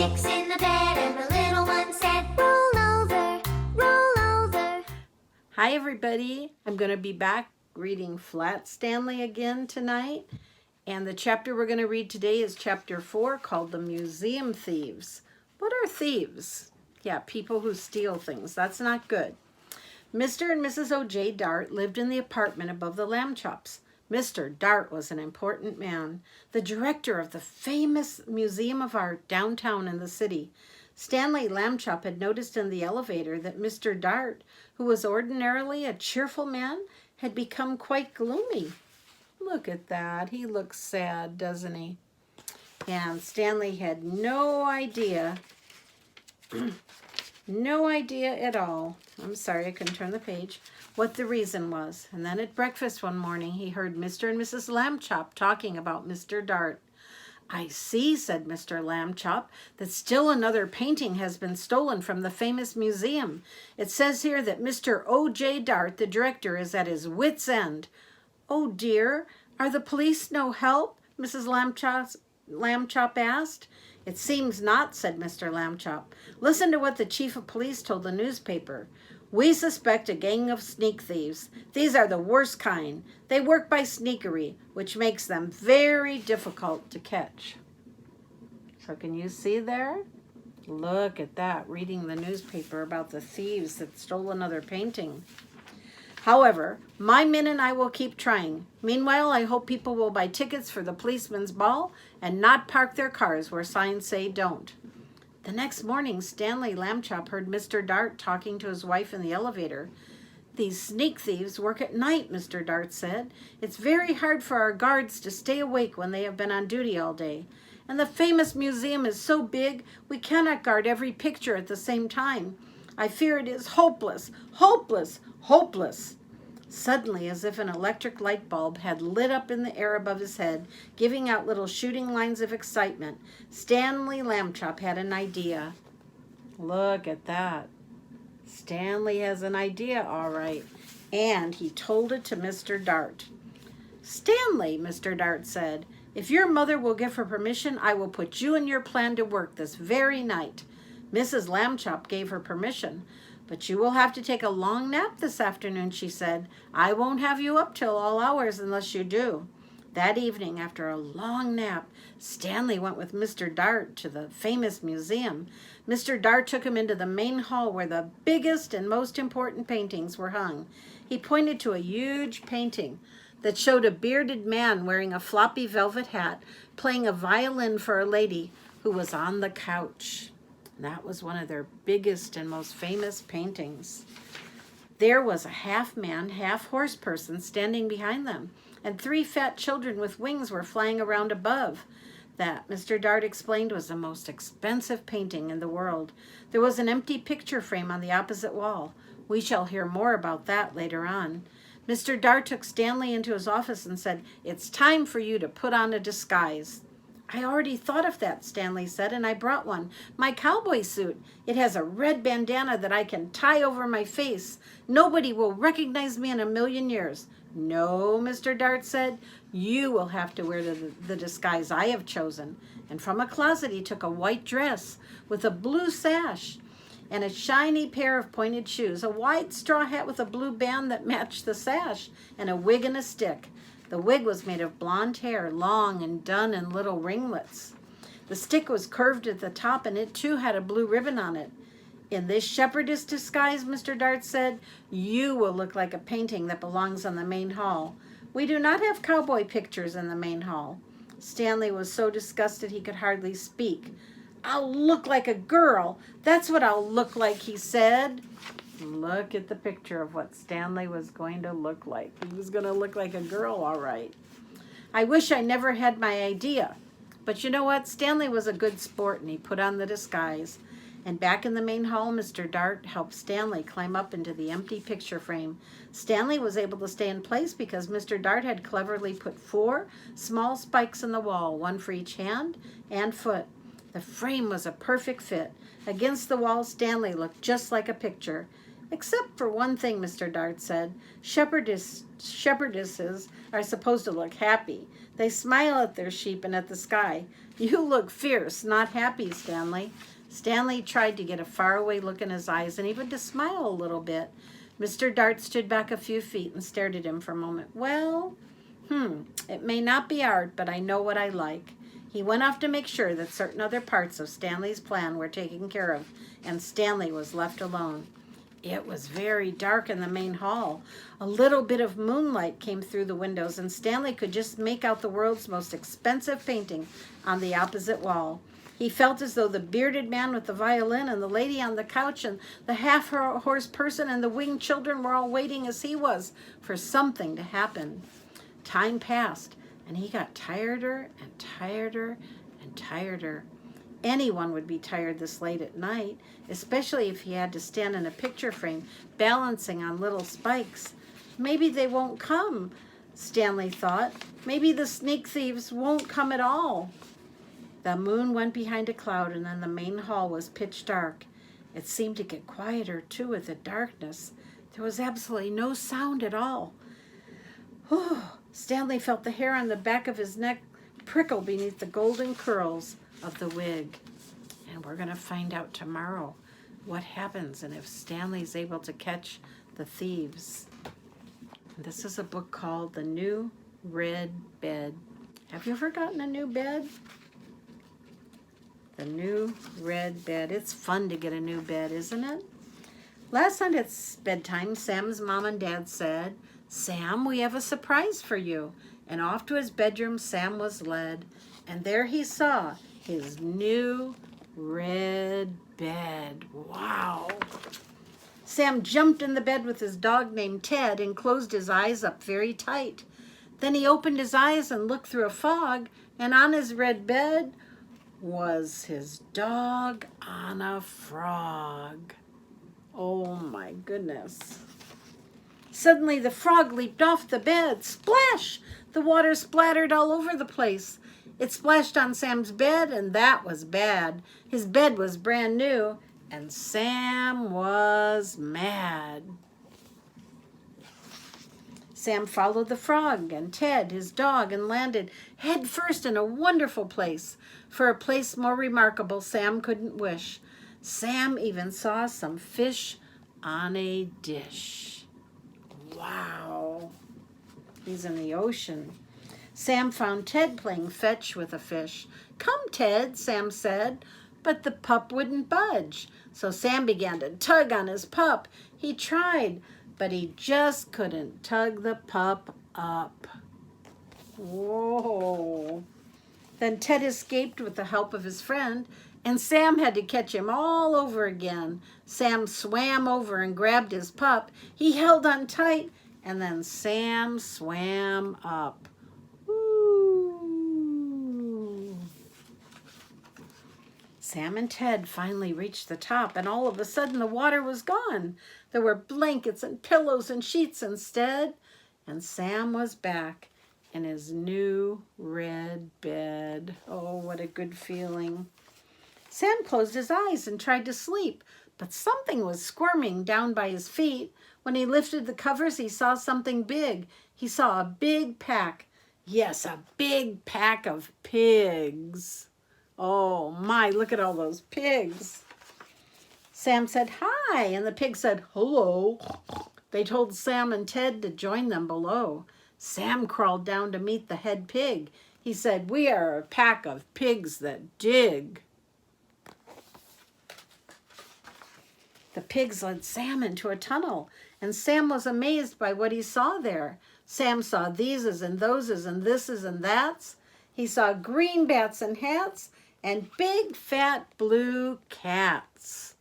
six in the bed, and the little one said, roll over, roll over. Hi everybody, I'm going to be back reading Flat Stanley again tonight. And the chapter we're going to read today is chapter 4, called The Museum Thieves. What are thieves? Yeah, people who steal things. That's not good. Mr. and Mrs. O.J. Dart lived in the apartment above the lamb chops. Mr. Dart was an important man, the director of the famous Museum of Art downtown in the city. Stanley Lambchop had noticed in the elevator that Mr. Dart, who was ordinarily a cheerful man, had become quite gloomy. Look at that. He looks sad, doesn't he? And Stanley had no idea, no idea at all. I'm sorry, I couldn't turn the page. What the reason was. And then at breakfast one morning, he heard Mr. and Mrs. Lambchop talking about Mr. Dart. I see, said Mr. Lambchop, that still another painting has been stolen from the famous museum. It says here that Mr. O.J. Dart, the director, is at his wit's end. Oh dear, are the police no help? Mrs. Lambchop asked. It seems not, said Mr. Lambchop. Listen to what the chief of police told the newspaper. We suspect a gang of sneak thieves. These are the worst kind. They work by sneakery, which makes them very difficult to catch. So can you see there? Look at that, reading the newspaper about the thieves that stole another painting. However, my men and I will keep trying. Meanwhile, I hope people will buy tickets for the policeman's ball and not park their cars where signs say don't. The next morning, Stanley Lambchop heard Mr. Dart talking to his wife in the elevator. These sneak thieves work at night, Mr. Dart said. It's very hard for our guards to stay awake when they have been on duty all day. And the famous museum is so big, we cannot guard every picture at the same time. I fear it is hopeless, hopeless, hopeless. Suddenly, as if an electric light bulb had lit up in the air above his head, giving out little shooting lines of excitement, Stanley Lambchop had an idea. Look at that. Stanley has an idea, all right. And he told it to Mr. Dart. Stanley, Mr. Dart said, if your mother will give her permission, I will put you and your plan to work this very night. Mrs. Lambchop gave her permission. But you will have to take a long nap this afternoon, she said. I won't have you up till all hours unless you do. That evening, after a long nap, Stanley went with Mr. Dart to the famous museum. Mr. Dart took him into the main hall where the biggest and most important paintings were hung. He pointed to a huge painting that showed a bearded man wearing a floppy velvet hat, playing a violin for a lady who was on the couch. That was one of their biggest and most famous paintings. There was a half-man, half-horse person standing behind them, and 3 fat children with wings were flying around above. That, Mr. Dart explained, was the most expensive painting in the world. There was an empty picture frame on the opposite wall. We shall hear more about that later on. Mr. Dart took Stanley into his office and said, "It's time for you to put on a disguise." I already thought of that, Stanley said, and I brought one. My cowboy suit. It has a red bandana that I can tie over my face. Nobody will recognize me in a million years. No, Mr. Dart said, you will have to wear the disguise I have chosen. And from a closet he took a white dress with a blue sash and a shiny pair of pointed shoes, a white straw hat with a blue band that matched the sash, and a wig and a stick. The wig was made of blonde hair, long and done in little ringlets. The stick was curved at the top, and it too had a blue ribbon on it. In this shepherdess disguise, Mr. Dart said, you will look like a painting that belongs on the main hall. We do not have cowboy pictures in the main hall. Stanley was so disgusted he could hardly speak. I'll look like a girl. That's what I'll look like, he said. Look at the picture of what Stanley was going to look like. He was going to look like a girl, all right. I wish I never had my idea. But you know what? Stanley was a good sport, and he put on the disguise. And back in the main hall, Mr. Dart helped Stanley climb up into the empty picture frame. Stanley was able to stay in place because Mr. Dart had cleverly put 4 small spikes in the wall, 1 for each hand and foot. The frame was a perfect fit. Against the wall, Stanley looked just like a picture. Except for one thing, Mr. Dart said. Shepherdesses are supposed to look happy. They smile at their sheep and at the sky. You look fierce, not happy, Stanley. Stanley tried to get a faraway look in his eyes and even to smile a little bit. Mr. Dart stood back a few feet and stared at him for a moment. Well, it may not be art, but I know what I like. He went off to make sure that certain other parts of Stanley's plan were taken care of, and Stanley was left alone. It was very dark in the main hall. A little bit of moonlight came through the windows, and Stanley could just make out the world's most expensive painting on the opposite wall. He felt as though the bearded man with the violin and the lady on the couch and the half-horse person and the winged children were all waiting as he was for something to happen. Time passed, and he got tireder and tireder and tireder. Anyone would be tired this late at night, especially if he had to stand in a picture frame balancing on little spikes. Maybe they won't come, Stanley thought. Maybe the sneak thieves won't come at all. The moon went behind a cloud, and then the main hall was pitch dark. It seemed to get quieter, too, with the darkness. There was absolutely no sound at all. Whew. Stanley felt the hair on the back of his neck prickle beneath the golden curls of the wig. And we're going to find out tomorrow what happens and if Stanley's able to catch the thieves. This is a book called The New Red Bed. Have you ever gotten a new bed? The New Red Bed. It's fun to get a new bed, isn't it? Last night at bedtime, Sam's mom and dad said, "Sam, we have a surprise for you." And off to his bedroom Sam was led. And there he saw his new red bed. Wow. Sam jumped in the bed with his dog named Ted and closed his eyes up very tight. Then he opened his eyes and looked through a fog, and on his red bed was his dog on a frog. Oh my goodness. Suddenly the frog leaped off the bed. Splash! The water splattered all over the place. It splashed on Sam's bed, and that was bad. His bed was brand new, and Sam was mad. Sam followed the frog and Ted, his dog, and landed head first in a wonderful place. For a place more remarkable Sam couldn't wish. Sam even saw some fish on a dish. Wow. He's in the ocean. Sam found Ted playing fetch with a fish. "Come, Ted," Sam said, but the pup wouldn't budge. So Sam began to tug on his pup. He tried, but he just couldn't tug the pup up. Whoa. Then Ted escaped with the help of his friend, and Sam had to catch him all over again. Sam swam over and grabbed his pup. He held on tight, and then Sam swam up. Ooh. Sam and Ted finally reached the top, and all of a sudden the water was gone. There were blankets and pillows and sheets instead, and Sam was back in his new red bed. Oh, what a good feeling. Sam closed his eyes and tried to sleep, but something was squirming down by his feet. When he lifted the covers, he saw something big. He saw a big pack. Yes, a big pack of pigs. Oh my, look at all those pigs. Sam said, "Hi," and the pig said, "Hello." They told Sam and Ted to join them below. Sam crawled down to meet the head pig. He said, "We are a pack of pigs that dig." The pigs led Sam into a tunnel, and Sam was amazed by what he saw there. Sam saw theses and thoses and thises and that's. He saw green bats and hats and big fat blue cats.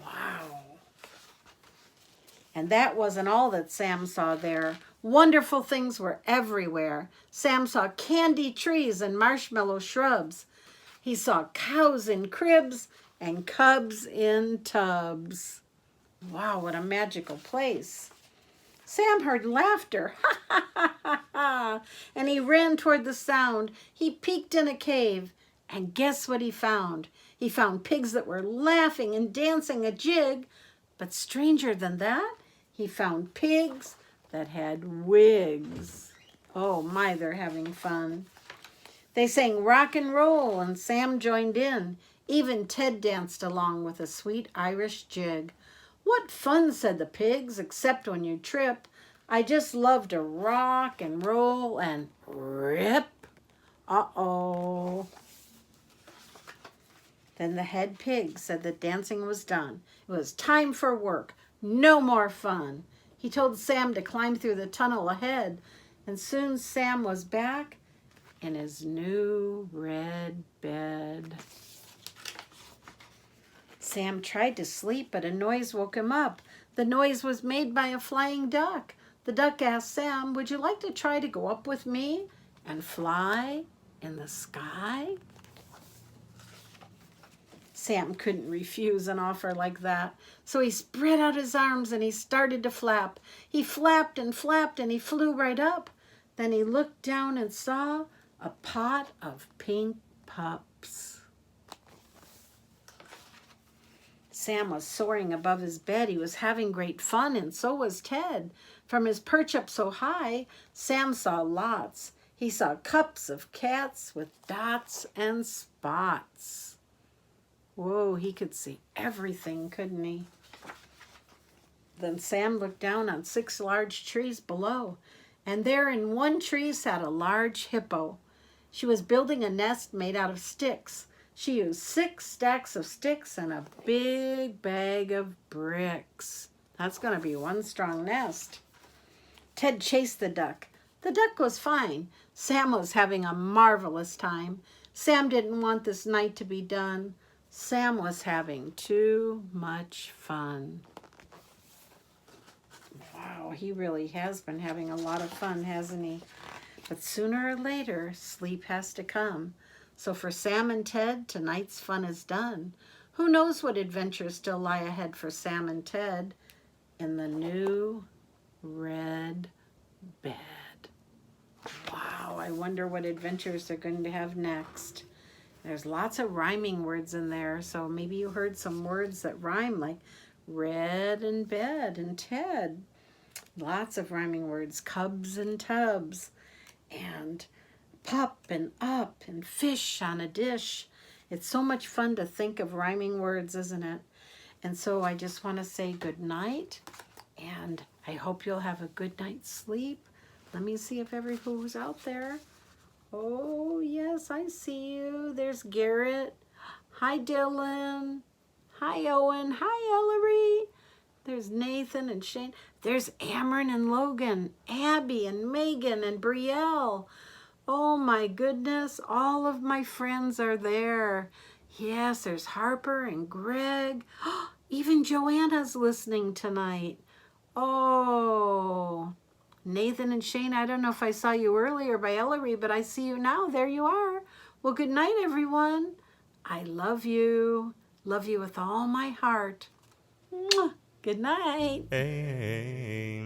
Wow. And that wasn't all that Sam saw there. Wonderful things were everywhere. Sam saw candy trees and marshmallow shrubs. He saw cows in cribs and cubs in tubs. Wow, what a magical place. Sam heard laughter, ha ha ha ha ha, and he ran toward the sound. He peeked in a cave, and guess what he found? He found pigs that were laughing and dancing a jig, But stranger than that, he found pigs that had wigs. Oh my, they're having fun. They sang rock and roll, and Sam joined in. Even Ted danced along with a sweet Irish jig. What fun, said the pigs, except when you trip. I just love to rock and roll and rip. Uh-oh. Then the head pig said that dancing was done. It was time for work. No more fun. He told Sam to climb through the tunnel ahead, and soon Sam was back in his new red bed. Sam tried to sleep, but a noise woke him up. The noise was made by a flying duck. The duck asked Sam, would you like to try to go up with me and fly in the sky? Sam couldn't refuse an offer like that, so he spread out his arms and he started to flap. He flapped and he flew right up. Then he looked down and saw a pot of pink pups. Sam was soaring above his bed. He was having great fun, and so was Ted. From his perch up so high, Sam saw lots. He saw cups of cats with dots and spots. Whoa, he could see everything, couldn't he? Then Sam looked down on 6 large trees below, and there in one tree sat a large hippo. She was building a nest made out of sticks. She used 6 stacks of sticks and a big bag of bricks. That's going to be one strong nest. Ted chased the duck. The duck was fine. Sam was having a marvelous time. Sam didn't want this night to be done. Sam was having too much fun. Wow, he really has been having a lot of fun, hasn't he? But sooner or later, sleep has to come. So for Sam and Ted, tonight's fun is done. Who knows what adventures still lie ahead for Sam and Ted in the new red bed. Wow, I wonder what adventures they're going to have next. There's lots of rhyming words in there, so maybe you heard some words that rhyme, like red and bed and Ted. Lots of rhyming words, cubs and tubs, and pup and up and fish on a dish. It's so much fun to think of rhyming words, isn't it? And so I just want to say good night, and I hope you'll have a good night's sleep. Let me see if who's out there. Oh, yes, I see you. There's Garrett. Hi, Dylan. Hi, Owen. Hi, Ellery. There's Nathan and Shane. There's Amron and Logan, Abby and Megan and Brielle. Oh my goodness, all of my friends are there. Yes, there's Harper and Greg. Even Joanna's listening tonight. Oh, Nathan and Shane, I don't know if I saw you earlier by Ellery, but I see you now. There you are. Well, good night, everyone. I love you. Love you with all my heart. Mwah. Good night. Hey.